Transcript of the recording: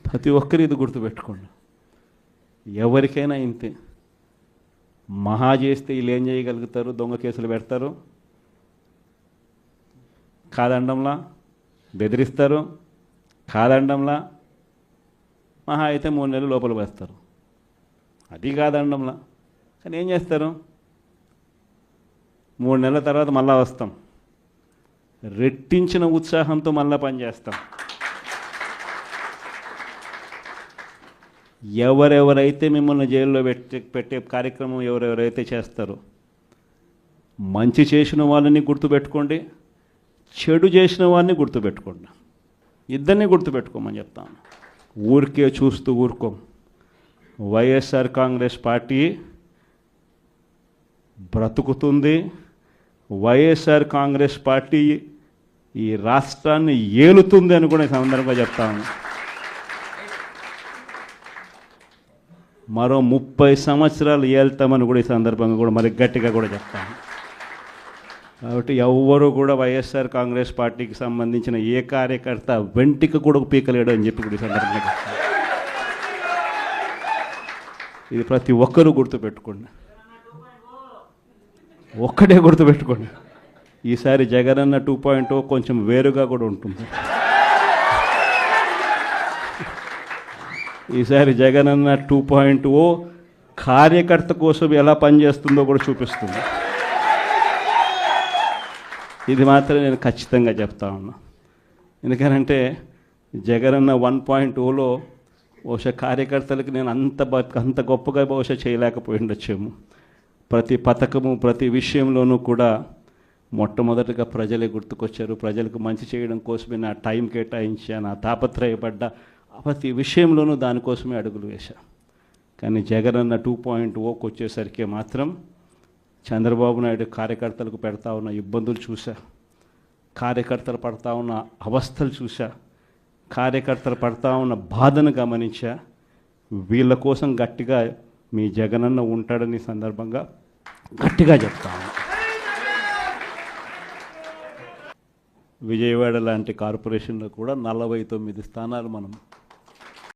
ప్రతి ఒక్కరు ఇది గుర్తుపెట్టుకోండి. ఎవరికైనా ఇంతే. మహా చేస్తే వీళ్ళు ఏం చేయగలుగుతారు? దొంగ కేసులు పెడతారు, కాదండంలా బెదిరిస్తారు, కాదండంలా మహా అయితే 3 నెలలు లోపల వేస్తారు, అది కాదండంలా. కానీ ఏం చేస్తారు? 3 నెలల తర్వాత మళ్ళా వస్తాం, రెట్టించిన ఉత్సాహంతో మళ్ళా పనిచేస్తాం. ఎవరెవరైతే మిమ్మల్ని జైల్లో పెట్టే కార్యక్రమం ఎవరెవరైతే చేస్తారో, మంచి చేసిన వాళ్ళని గుర్తుపెట్టుకోండి, చెడు చేసిన వాడిని గుర్తుపెట్టుకోండి. ఇద్దరిని గుర్తుపెట్టుకోమని చెప్తాను. ఊరికే చూస్తూ ఊరుకోం. వైఎస్ఆర్ కాంగ్రెస్ పార్టీ బ్రతుకుతుంది. వైఎస్ఆర్ కాంగ్రెస్ పార్టీ ఈ రాష్ట్రాన్ని ఏలుతుంది అని కూడా ఈ సందర్భంగా చెప్తాను. మరో 30 సంవత్సరాలు ఏళ్తామని కూడా ఈ సందర్భంగా కూడా మరి గట్టిగా కూడా చెప్తాను. కాబట్టి ఎవ్వరూ కూడా వైఎస్ఆర్ కాంగ్రెస్ పార్టీకి సంబంధించిన ఏ కార్యకర్త వెంటికి కూడా పీకలేడు అని చెప్పి కూడా ఈ సందర్భంగా చెప్తాను. ఇది ప్రతి ఒక్కరూ గుర్తుపెట్టుకోండి. ఒక్కటే గుర్తుపెట్టుకోండి, ఈసారి జగనన్న 2.0 కొంచెం వేరుగా కూడా ఉంటుంది. ఈసారి జగనన్న 2.0 కార్యకర్త కోసం ఎలా పనిచేస్తుందో కూడా చూపిస్తుంది. ఇది మాత్రం నేను ఖచ్చితంగా చెప్తా ఉన్నా. ఎందుకనంటే జగనన్న 1.0లో బహుశా కార్యకర్తలకు నేను అంత గొప్పగా బహుశా చేయలేకపోయి ఉండొచ్చేమో. ప్రతి పథకము ప్రతి విషయంలోనూ కూడా మొట్టమొదటిగా ప్రజలే గుర్తుకొచ్చారు. ప్రజలకు మంచి చేయడం కోసమే నా టైం కేటాయించా, నా తాపత్రయపడ్డా, ప్రతి విషయంలోనూ దానికోసమే అడుగులు వేశా. కానీ జగనన్న 2.0కి వచ్చేసరికి మాత్రం చంద్రబాబు నాయుడు కార్యకర్తలకు పెడతా ఉన్న ఇబ్బందులు చూసా, కార్యకర్తలు పడతా ఉన్న అవస్థలు చూసా, కార్యకర్తలు పడతా ఉన్న బాధను గమనించా. వీళ్ళ కోసం గట్టిగా మీ జగనన్న ఉంటాడని సందర్భంగా గట్టిగా చెప్తాను. విజయవాడ లాంటి కార్పొరేషన్లో కూడా 49 స్థానాలు మనం